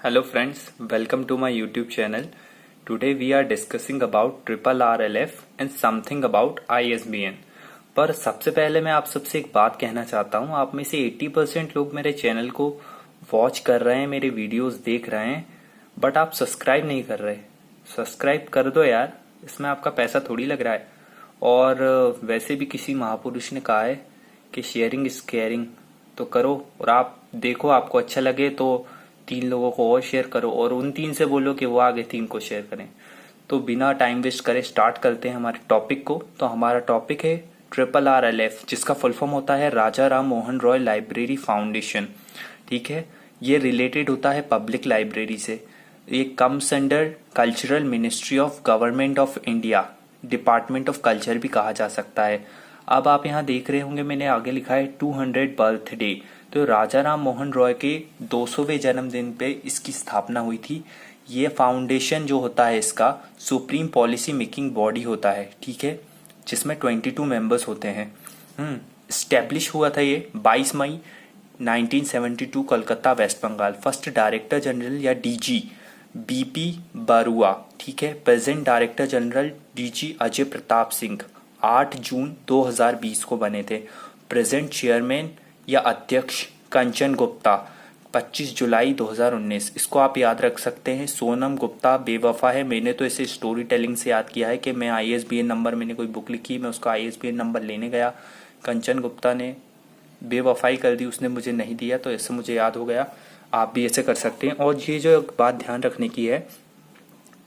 Hello friends, welcome to my YouTube channel. Today we are discussing about triple RLF and something about ISBN. पर सबसे पहले मैं आप सबसे एक बात कहना चाहता हूँ। आप में से 80% लोग मेरे चैनल को वॉच कर रहे हैं, मेरे वीडियोस देख रहे हैं, बट आप सब्सक्राइब नहीं कर रहे। सब्सक्राइब कर दो यार, इसमें आपका पैसा थोड़ी लग रहा है। और वैसे भी किसी महापुरुष ने कहा है कि शेयरिंग इज केयरिंग, तो करो। और आप देखो, आपको अच्छा लगे तो 3 लोगों को और शेयर करो और उन 3 से बोलो कि वो आगे 3 को शेयर करें। तो बिना टाइम वेस्ट करे स्टार्ट करते हैं हमारे टॉपिक को। तो हमारा टॉपिक है ट्रिपल RLF, जिसका फुल फॉर्म होता है राजा राम मोहन रॉय लाइब्रेरी फाउंडेशन। ठीक है, ये रिलेटेड होता है पब्लिक लाइब्रेरी से। ये comes under cultural ministry of government of India, department of culture भी कहा जा सकता है। अब आप यहाँ देख रहे होंगे, मैंने आगे लिखा है 200 बर्थडे। तो राजा राम मोहन रॉय के 200वें जन्मदिन पे इसकी स्थापना हुई थी। ये फाउंडेशन जो होता है इसका सुप्रीम पॉलिसी मेकिंग बॉडी होता है, ठीक है, जिसमें 22 मेंबर्स होते हैं। स्टैब्लिश हुआ था ये 22 मई 1972 Kolkata West Bengal. First director general या डीजी बीपी बरुआ, ठीक है। Present director general DG Ajay Pratap Singh 8 जून 2020 को बने थे। प्रेजेंट चेयरमैन या अध्यक्ष कंचन गुप्ता 25 जुलाई 2019। इसको आप याद रख सकते हैं। सोनम गुप्ता बेवफा है। मैंने तो इसे स्टोरी टेलिंग से याद किया है कि मैं ISBN नंबर, मैंने कोई बुक लिखी, मैं उसका ISBN नंबर लेने गया, कंचन गुप्ता ने बेवफाई कर दी, उसने मुझे नहीं दिया, तो ऐसे मुझे याद हो गया। आप भी ऐसे कर सकते हैं। और ये जो बात ध्यान रखने की है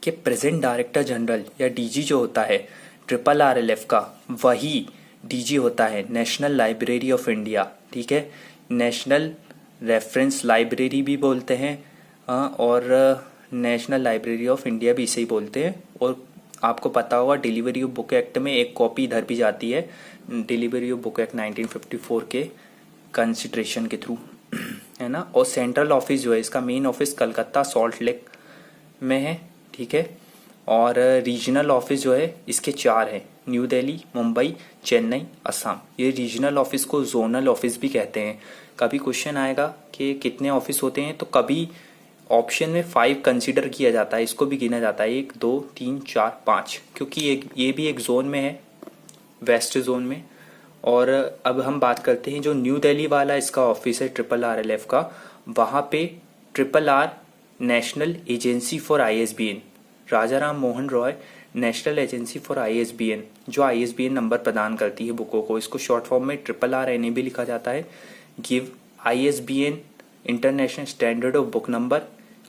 कि प्रेजेंट डायरेक्टर जनरल या डीजी जो होता है ट्रिपल RLF का, वही डीजी होता है नेशनल लाइब्रेरी ऑफ इंडिया, ठीक है। नेशनल रेफरेंस लाइब्रेरी भी बोलते हैं और नेशनल लाइब्रेरी ऑफ इंडिया भी इसे ही बोलते हैं। और आपको पता होगा डिलीवरी ऑफ बुक एक्ट में एक कॉपी इधर भी जाती है, डिलीवरी ऑफ बुक एक्ट 1954 के कंसिडरेशन के थ्रू, है ना। और सेंट्रल ऑफिस जो है इसका, main office Calcutta salt lake में है, ठीक है। और रीजनल ऑफिस जो है इसके 4 हैं, न्यू दिल्ली, मुंबई, चेन्नई, असम। ये रीजनल ऑफिस को जोनल ऑफिस भी कहते हैं। कभी क्वेश्चन आएगा कि कितने ऑफिस होते हैं, तो कभी ऑप्शन में 5 कंसीडर किया जाता है, इसको भी गिना जाता है 1 2 3 4 5, क्योंकि ये भी एक जोन में है, वेस्ट जोन में। और अब हम बात करते हैं जो न्यू दिल्ली वाला इसका ऑफिस है ट्रिपल RLF का, वहाँ पे triple R national agency for ISBN, Raja Ram Mohan Roy national agency for ISBN, जो ISBN नंबर प्रदान करती है बुकों को, इसको शॉर्ट फॉर्म में ट्रिपल RNA भी लिखा जाता है। Give ISBN international standard of book number.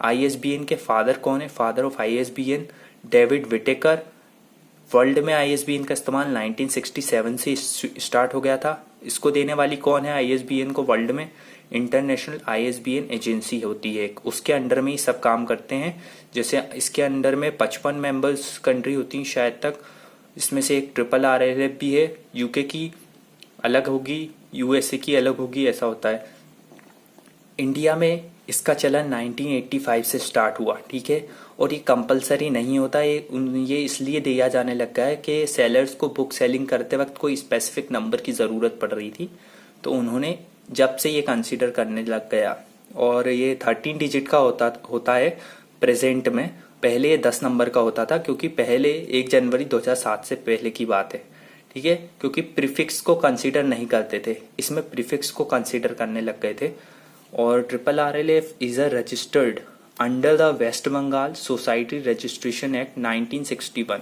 ISBN के फादर कौन है? Father of ISBN David Whitaker. World में ISBN का इस्तेमाल 1967 से स्टार्ट हो गया था। इसको देने वाली कौन है ISBN को वर्ल्ड में? इंटरनेशनल ISBN एजेंसी होती है, उसके अंडर में ही सब काम करते हैं। जैसे इसके अंडर में 55 मेंबर्स कंट्री होती हैं शायद तक, इसमें से एक ट्रिपल RLF भी है। यूके की अलग होगी, USA की अलग होगी, ऐसा होता है। इंडिया में इसका चलन 1985 से स्टार्ट हुआ, ठीक है। और ये कंपलसरी नहीं होता, ये इसलिए दिया जाने लग गया है कि सेलर्स को बुक सेलिंग करते वक्त कोई स्पेसिफिक नंबर की ज़रूरत पड़ रही थी, तो उन्होंने जब से ये कंसीडर करने लग गया। और ये 13 डिजिट का होता है प्रेजेंट में। पहले ये 10 नंबर का होता था, क्योंकि पहले 1 जनवरी 2007 से पहले की बात है, ठीक है। क्योंकि प्रीफिक्स को कंसीडर नहीं करते थे, इसमें प्रीफिक्स को कंसीडर करने लग गए थे। और triple RLF is a registered under the West Bengal society registration act 1961।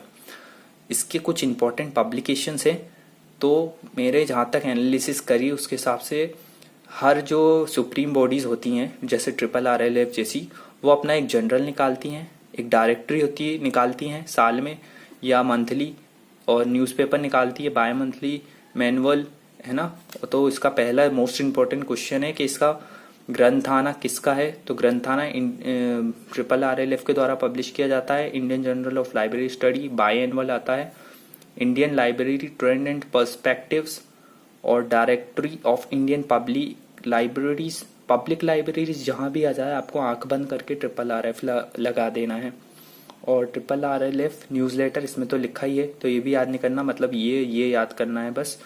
इसके कुछ इंपॉर्टेंट पब्लिकेशंस हैं। तो मेरे जहाँ तक एनालिसिस करी उसके हिसाब से हर जो सुप्रीम बॉडीज़ होती हैं जैसे ट्रिपल RLF जैसी, वो अपना एक जनरल निकालती हैं, एक डायरेक्टरी होती है निकालती हैं साल में या मंथली, और न्यूज़पेपर निकालती है बाय मंथली, मैनुअल, है ना। तो इसका पहला मोस्ट इम्पोर्टेंट क्वेश्चन है कि इसका ग्रंथाना किसका है? तो ग्रंथाना ट्रिपल RLF के द्वारा पब्लिश किया जाता है। Indian journal of library study biannual आता है। Indian library trend and perspectives और directory of Indian public libraries जहाँ भी आ जाए आपको आंख बंद करके ट्रिपल RLF लगा देना है। और ट्रिपल RLF न्यूज़लेटर इसमें तो लिखा ही है, तो ये भी याद नहीं करना, मतलब ये याद करना है बस।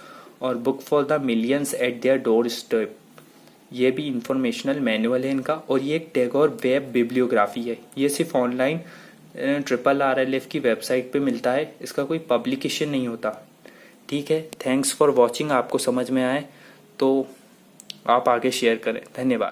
और book for the millions eight their door step, ये भी इंफॉर्मेशनल मैनुअल है इनका, और ये एक टैगोर वेब बिब्लियोग्राफी है। ये सिर्फ ऑनलाइन RRRLF की वेबसाइट पे मिलता है, इसका कोई पब्लिकेशन नहीं होता। ठीक है, थैंक्स फॉर वॉचिंग। आपको समझ में आए तो आप आगे शेयर करें। धन्यवाद।